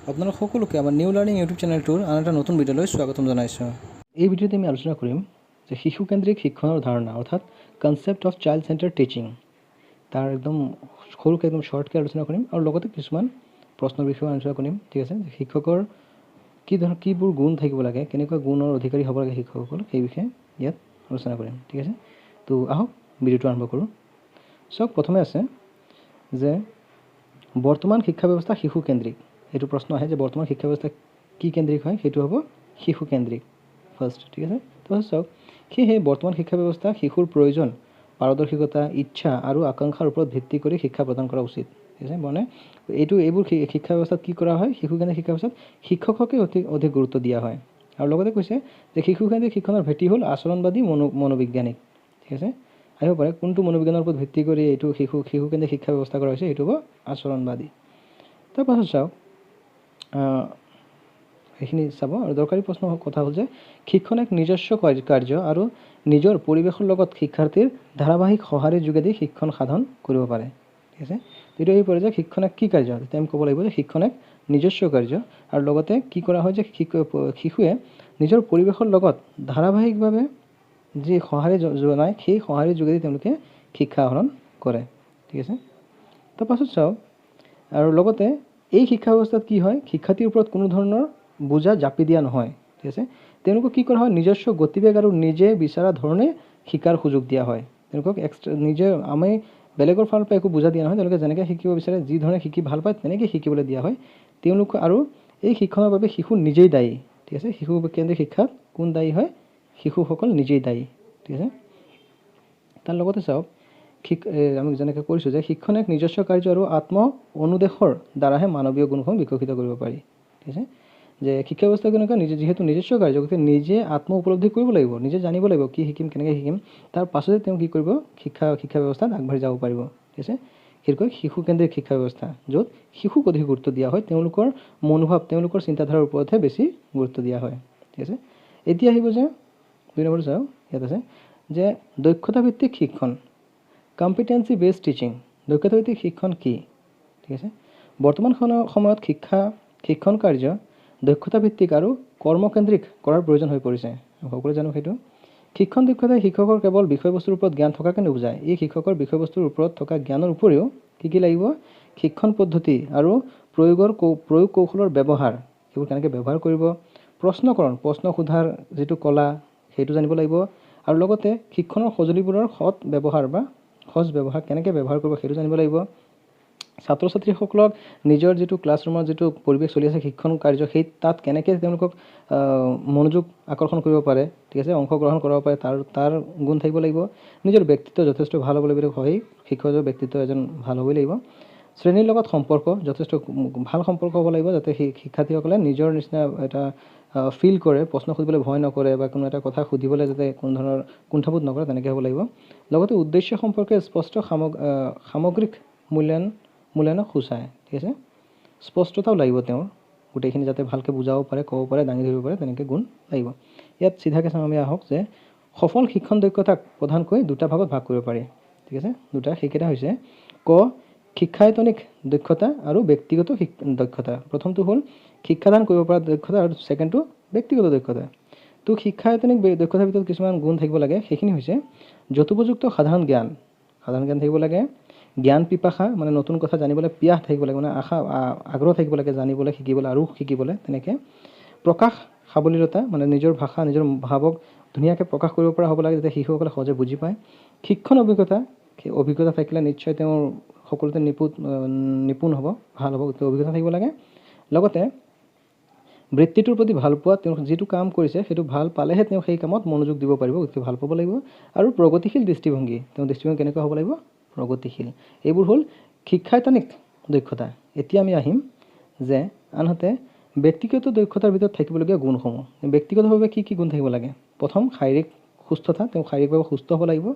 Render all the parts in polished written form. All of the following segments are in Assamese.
আপোনালোক সকলোকে আমাৰ নিউ লাৰ্ণিং ইউটিউব চেনেলটোৰ আন এটা নতুন ভিডিঅ'লৈ স্বাগতম জনাইছোঁ। এই ভিডিঅ'তে আমি আলোচনা কৰিম যে শিশুকেন্দ্ৰিক শিক্ষণৰ ধাৰণা অৰ্থাৎ concept of child centred teaching. তাৰ একদম সৰুকৈ একদম শ্বৰ্টকৈ আলোচনা কৰিম আৰু লগতে কিছুমান প্ৰশ্নৰ বিষয়ে আলোচনা কৰিম। ঠিক আছে, শিক্ষকৰ কিবোৰ গুণ থাকিব লাগে, কেনেকুৱা গুণৰ অধিকাৰী হ'ব লাগে শিক্ষকসকল, সেই বিষয়ে ইয়াত আলোচনা কৰিম। ঠিক আছে, তো আহক ভিডিঅ'টো আৰম্ভ কৰোঁ। চাওক, প্ৰথমে আছে যে বৰ্তমান শিক্ষা ব্যৱস্থা শিশুকেন্দ্ৰিক। এইটো প্ৰশ্ন আহে যে বৰ্তমান শিক্ষা ব্যৱস্থা কি কেন্দ্ৰিক হয়, সেইটো হ'ব শিশুকেন্দ্ৰিক ফাৰ্ষ্ট। ঠিক আছে, তো চাওক, সেয়েহে বৰ্তমান শিক্ষা ব্যৱস্থা শিশুৰ প্ৰয়োজন, পাৰদৰ্শিকতা, ইচ্ছা আৰু আকাংক্ষাৰ ওপৰত ভিত্তি কৰি শিক্ষা প্ৰদান কৰা উচিত। ঠিক আছে, মানে এইবোৰ শিক্ষা ব্যৱস্থাত কি কৰা হয়, শিশুকেন্দ্ৰিক শিক্ষা ব্যৱস্থাত শিক্ষককে অধিক গুৰুত্ব দিয়া হয়। আৰু লগতে কৈছে যে শিশুকেন্দ্ৰিক শিক্ষণৰ ভেটি হ'ল আচৰণবাদী মনোবিজ্ঞানিক। ঠিক আছে, আহিব পাৰে কোনটো মনোবিজ্ঞানৰ ওপৰত ভিত্তি কৰি এইটো শিশুকেন্দ্ৰিক শিক্ষা ব্যৱস্থা কৰা হৈছে, এইটো হ'ব আচৰণবাদী। তাৰপাছত চাওক, এইখিনি চাব। আৰু দৰকাৰী প্ৰশ্ন কথা হ'ল যে শিক্ষণ এক নিজস্ব কাৰ্য আৰু নিজৰ পৰিৱেশৰ লগত শিক্ষাৰ্থীৰ ধাৰাবাহিক সঁহাৰিৰ যোগেদি শিক্ষণ সাধন কৰিব পাৰে। ঠিক আছে, এইটো আহি পৰে যে শিক্ষণ এক কি কাৰ্য, তেতিয়া আমি ক'ব লাগিব যে শিক্ষণ এক নিজস্ব কাৰ্য আৰু লগতে কি কৰা হয় যে শিশুৱে নিজৰ পৰিৱেশৰ লগত ধাৰাবাহিকভাৱে যি সঁহাৰি জনায়, সেই সঁহাৰিৰ যোগেদি তেওঁলোকে শিক্ষা আহৰণ কৰে। ঠিক আছে, তাৰপাছত চাওক, আৰু লগতে এই শিক্ষা ব্যৱস্থাত কি হয়, শিক্ষাৰ্থীৰ ওপৰত কোনো ধৰণৰ বোজা জাপি দিয়া নহয়। ঠিক আছে, তেওঁলোকক কি কৰা হয়, নিজস্ব গতিবেগ আৰু নিজে বিচৰা ধৰণে শিকাৰ সুযোগ দিয়া হয়। তেওঁলোকক আমি বেলেগৰ ফালৰ পৰা একো বোজা দিয়া নহয়, তেওঁলোকে যেনেকৈ শিকিব বিচাৰে, যি ধৰণে শিকি ভাল পায় তেনেকৈ শিকিবলৈ দিয়া হয় তেওঁলোক। আৰু এই শিক্ষণৰ বাবে শিশু নিজেই দায়ী। ঠিক আছে, শিশুকেন্দ্ৰিক শিক্ষাত কোন দায়ী হয়, শিশুসকল নিজেই দায়ী। ঠিক আছে, তাৰ লগতে চাওক, আমি যেনেকৈ কৰিছোঁ যে শিক্ষণ এক নিজস্ব কাৰ্য আৰু আত্ম অনুদেশৰ দ্বাৰাহে মানৱীয় গুণসমূহ বিকশিত কৰিব পাৰি। ঠিক আছে, যে শিক্ষা ব্যৱস্থা কেনেকুৱা, যিহেতু নিজস্ব কাৰ্য, গতিকে নিজে আত্ম উপলব্ধি কৰিব লাগিব, নিজে জানিব লাগিব কি শিকিম, কেনেকৈ শিকিম, তাৰ পাছতে তেওঁ কি কৰিব, শিক্ষা ব্যৱস্থাত আগবাঢ়ি যাব পাৰিব। ঠিক আছে, সেইটোকৈ শিশুকেন্দ্ৰিক শিক্ষা ব্যৱস্থা, য'ত শিশুক অধিক গুৰুত্ব দিয়া হয়, তেওঁলোকৰ মনোভাৱ, তেওঁলোকৰ চিন্তাধাৰাৰ ওপৰতহে বেছি গুৰুত্ব দিয়া হয়। ঠিক আছে, এতিয়া আহিব যে 2 নম্বৰ চাওক, ইয়াত আছে যে দক্ষতাভিত্তিক শিক্ষণ, কম্পিটেন্সি বেছড টিচিং। দক্ষতাভিত্তিক শিক্ষণ কি? ঠিক আছে, বৰ্তমান সময়ত শিক্ষণ কাৰ্য দক্ষতাভিত্তিক আৰু কৰ্মকেন্দ্ৰিক কৰাৰ প্ৰয়োজন হৈ পৰিছে। সকলোৱে জানো সেইটো। শিক্ষণ দক্ষতাই শিক্ষকৰ কেৱল বিষয়বস্তুৰ ওপৰত জ্ঞান থকাকে নুবুজায়। এই শিক্ষকৰ বিষয়বস্তুৰ ওপৰত থকা জ্ঞানৰ উপৰিও কি লাগিব, শিক্ষণ পদ্ধতি আৰু প্ৰয়োগ কৌশলৰ ব্যৱহাৰ, সেইবোৰ কেনেকৈ ব্যৱহাৰ কৰিব, প্ৰশ্ন সোধাৰ যিটো কলা, সেইটো জানিব লাগিব। আৰু লগতে শিক্ষণৰ সঁজুলিবোৰৰ সৎ ব্যৱহাৰ কেনেকৈ ব্যৱহাৰ কৰিব, সেইটো জানিব লাগিব। ছাত্ৰ ছাত্ৰীসকলক নিজৰ যিটো ক্লাছৰুমৰ যিটো পৰিৱেশ চলি আছে শিক্ষণ কাৰ্য, তাত কেনেকৈ তেওঁলোকক মনোযোগ আকৰ্ষণ কৰিব পাৰে, ঠিক আছে, অংশগ্ৰহণ কৰাব পাৰে, তাৰ গুণ থাকিব লাগিব। নিজৰ ব্যক্তিত্ব যথেষ্ট ভাল হ'ব লাগিব, শিক্ষকৰ ব্যক্তিত্ব এজন ভাল হ'বই লাগিব। শ্ৰেণীৰ লগত সম্পৰ্ক যথেষ্ট ভাল সম্পৰ্ক হ'ব লাগিব, যাতে শিক্ষাৰ্থীসকলে নিজৰ নিচিনা এটা ফিল কৰে, প্ৰশ্ন সুধিবলৈ ভয় নকৰে বা কোনো এটা কথা সুধিবলৈ যাতে কোনো ধৰণৰ কুণ্ঠাবোধ নকৰে, তেনেকৈ হ'ব লাগিব। লগতে উদ্দেশ্য সম্পৰ্কে স্পষ্ট সামগ্ৰিক মূল্যায়নক সূচায়। ঠিক আছে, স্পষ্টতাও লাগিব তেওঁৰ, গোটেইখিনি যাতে ভালকৈ বুজাব পাৰে, ক'ব পাৰে, দাঙি ধৰিব পাৰে, তেনেকৈ গুণ লাগিব। ইয়াত চিধাকৈ চাম আমি, আহক যে সফল শিক্ষণ দক্ষতাক প্ৰধানকৈ 2টা ভাগত ভাগ কৰিব পাৰি। ঠিক আছে, সেইকেইটা হৈছে শিক্ষায়তনিক দক্ষতা আৰু ব্যক্তিগত দক্ষতা। প্ৰথমটো হ'ল শিক্ষাদান কৰিব পৰা দক্ষতা আৰু ছেকেণ্ডটো ব্যক্তিগত দক্ষতা। তো শিক্ষায়তনিক দক্ষতাৰ ভিতৰত কিছুমান গুণ থাকিব লাগে, সেইখিনি হৈছে যথোপযুক্ত সাধাৰণ জ্ঞান থাকিব লাগে, জ্ঞান পিপাসা, মানে নতুন কথা জানিবলৈ পিয়াহ থাকিব লাগে, মানে আগ্ৰহ থাকিব লাগে জানিবলৈ, শিকিবলৈ। তেনেকৈ প্ৰকাশ সাৱলীলতা, মানে নিজৰ ভাষা, নিজৰ ভাৱক ধুনীয়াকৈ প্ৰকাশ কৰিব পৰা হ'ব লাগে, যাতে শিশুসকলে সহজে বুজি পায়। শিক্ষণ অভিজ্ঞতা থাকিলে নিশ্চয় তেওঁৰ সকলোতে নিপুণ হ'ব, ভাল হ'ব, অভিজ্ঞতা থাকিব লাগে। লগতে বৃত্তিটোৰ প্ৰতি ভাল পোৱা, তেওঁ যিটো কাম কৰিছে সেইটো ভাল পালেহে তেওঁ সেই কামত মনোযোগ দিব পাৰিব, গতিকে ভাল পাব লাগিব। আৰু প্ৰগতিশীল দৃষ্টিভংগী, তেওঁৰ দৃষ্টিভংগী কেনেকুৱা হ'ব লাগিব, প্ৰগতিশীল। এইবোৰ হ'ল শিক্ষায়তনিক দক্ষতা। এতিয়া আমি আহিম যে আনহাতে ব্যক্তিগত দক্ষতাৰ ভিতৰত থাকিবলগীয়া গুণসমূহ। ব্যক্তিগতভাৱে কি গুণ থাকিব লাগে? প্ৰথম, শাৰীৰিক সুস্থতা, তেওঁ শাৰীৰিকভাৱে সুস্থ হ'ব লাগিব।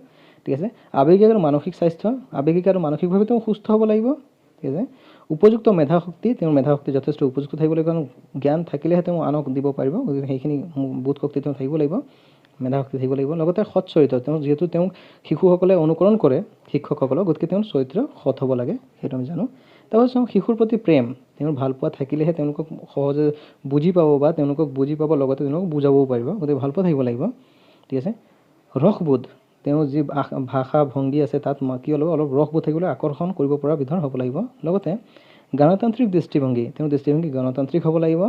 ঠিক আছে, আৱেগিক আৰু মানসিকভাৱে তেওঁ সুস্থ হ'ব লাগিব। ঠিক আছে, উপযুক্ত মেধাশক্তি, তেওঁৰ মেধাশক্তি যথেষ্ট উপযুক্ত থাকিব লাগিব, কাৰণ জ্ঞান থাকিলেহে তেওঁ আনক দিব পাৰিব, গতিকে সেইখিনি বোধ শক্তি তেওঁ থাকিব লাগিব, মেধাশক্তি থাকিব লাগিব। লগতে সৎ চৰিত্ৰ, যিহেতু তেওঁক শিশুসকলে অনুকৰণ কৰে শিক্ষকসকলক, গতিকে তেওঁৰ চৰিত্ৰ সৎ হ'ব লাগে, সেইটো আমি জানো। তাৰপিছত চাওঁ শিশুৰ প্ৰতি প্ৰেম, তেওঁৰ ভালপোৱা থাকিলেহে তেওঁলোকক সহজে বুজি পাব বা তেওঁলোকক বুজি পাব, লগতে তেওঁলোকক বুজাবও পাৰিব, গতিকে ভালপোৱা থাকিব লাগিব। ঠিক আছে। ৰসবোধ, তেওঁৰ যি ভাষা ভংগী আছে তাত কি হ'ব, অলপ ৰসবোধ থাকিবলৈ আকৰ্ষণ কৰিব পৰা বিধৰ হ'ব লাগিব। লগতে গণতান্ত্ৰিক দৃষ্টিভংগী, তেওঁৰ দৃষ্টিভংগী গণতান্ত্ৰিক হ'ব লাগিব,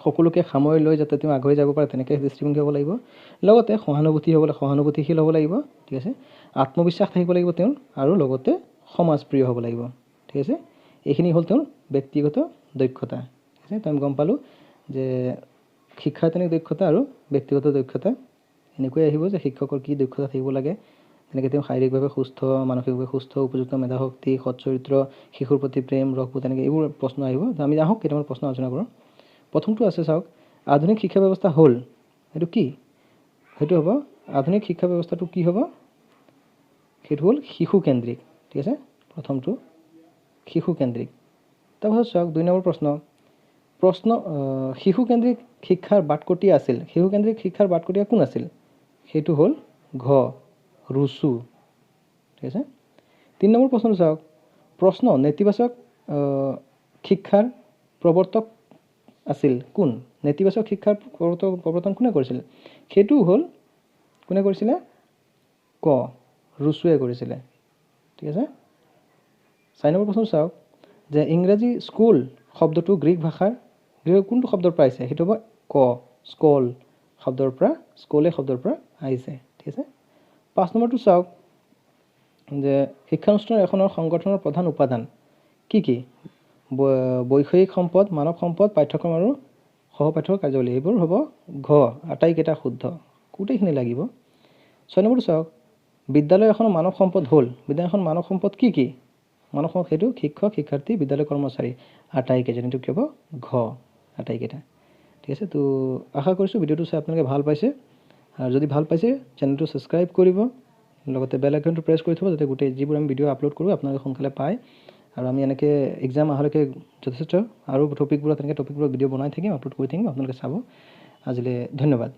সকলোকে সামৰি লৈ যাতে তেওঁ আগুৱাই যাব পাৰে তেনেকৈ দৃষ্টিভংগী হ'ব লাগিব। লগতে সহানুভূতিশীল হ'ব লাগিব। ঠিক আছে। আত্মবিশ্বাস থাকিব লাগিব তেওঁৰ, আৰু লগতে সমাজপ্ৰিয় হ'ব লাগিব। ঠিক আছে। এইখিনি হ'ল তেওঁৰ ব্যক্তিগত দক্ষতা। ঠিক আছে। তো আমি গম পালোঁ যে শিক্ষাৰ্থীৰ দক্ষতা আৰু ব্যক্তিগত দক্ষতা এনেকৈ আহিব যে শিক্ষকৰ কি দক্ষতা থাকিব লাগে, তেনেকৈ তেওঁ শাৰীৰিকভাৱে সুস্থ, মানসিকভাৱে সুস্থ, উপযুক্ত মেধাশক্তি, সৎ চৰিত্ৰ, শিশুৰ প্ৰতি প্ৰেম, ৰসবোধ, তেনেকৈ এইবোৰ প্ৰশ্ন আহিব। আমি আহক কেইটামান প্ৰশ্ন আলোচনা কৰোঁ। প্ৰথমটো আছে চাওক, আধুনিক শিক্ষা ব্যৱস্থা হ'ল, সেইটো কি? সেইটো হ'ব, আধুনিক শিক্ষা ব্যৱস্থাটো কি হ'ব? সেইটো হ'ল শিশুকেন্দ্ৰিক। ঠিক আছে। প্ৰথমটো শিশুকেন্দ্ৰিক। তাৰপাছত চাওক 2 নম্বৰ প্ৰশ্ন শিশুকেন্দ্ৰিক শিক্ষাৰ বাটকটীয়া আছিল, শিশুকেন্দ্ৰিক শিক্ষাৰ বাটকটীয়া কোন আছিল? সেইটো হ'ল ঘ ৰুচু। ঠিক আছে। 3 নম্বৰ প্ৰশ্নটো চাওক, প্ৰশ্ন নেতিবাচক শিক্ষাৰ প্ৰৱৰ্তক আছিল কোন? নেতিবাচক শিক্ষাৰ প্ৰৱৰ্তন কোনে কৰিছিল? সেইটো হ'ল, কোনে কৰিছিলে? ক ৰুচুৱে কৰিছিলে। ঠিক আছে। 4 নম্বৰ প্ৰশ্ন চাওক যে ইংৰাজী স্কুল শব্দটো গ্ৰীক কোনটো শব্দৰ পৰা আহিছে? সেইটো হ'ব ক স্কল শব্দৰ পৰা, স্কলে শব্দৰ পৰা আহিছে। ঠিক আছে। 5 নম্বৰটো চাওক যে শিক্ষানুষ্ঠান এখনৰ সংগঠনৰ প্ৰধান উপাদান কি কি? বৈষয়িক সম্পদ, মানৱ সম্পদ, পাঠ্যক্ৰম আৰু সহপাঠ্য কাৰ্যাৱলী, এইবোৰ হ'ব ঘ আটাইকেইটা শুদ্ধ, গোটেইখিনি লাগিব। 6 নম্বৰটো চাওক বিদ্যালয় এখনৰ মানৱ সম্পদ হ'ল, বিদ্যালয় এখন মানৱ সম্পদ কি কি? মানৱ সম্পদ সেইটো শিক্ষক, শিক্ষাৰ্থী, বিদ্যালয় কৰ্মচাৰী, আটাইকেইটা, এইটো কি হ'ব? ঘ আটাইকেইটা। ঠিক আছে। তো আশা কৰিছোঁ ভিডিঅ'টো চাই আপোনালোকে ভাল পাইছে, আৰু যদি ভাল পাইছে চেনেলটো ছাবস্ক্ৰাইব কৰিব, লগতে বেল আইকনটো প্ৰেছ কৰি থ'ব যাতে গোটেই যিবোৰ আমি ভিডিঅ' আপলোড কৰোঁ আপোনালোকে সোনকালে পায়। আৰু আমি এনেকৈ এক্সাম অহালৈকে যথেষ্ট আৰু টপিকবোৰত তেনেকৈ ভিডিঅ' বনাই থাকিম, আপলোড কৰি থাকিম, আপোনালোকে চাব। আজিলৈ ধন্যবাদ।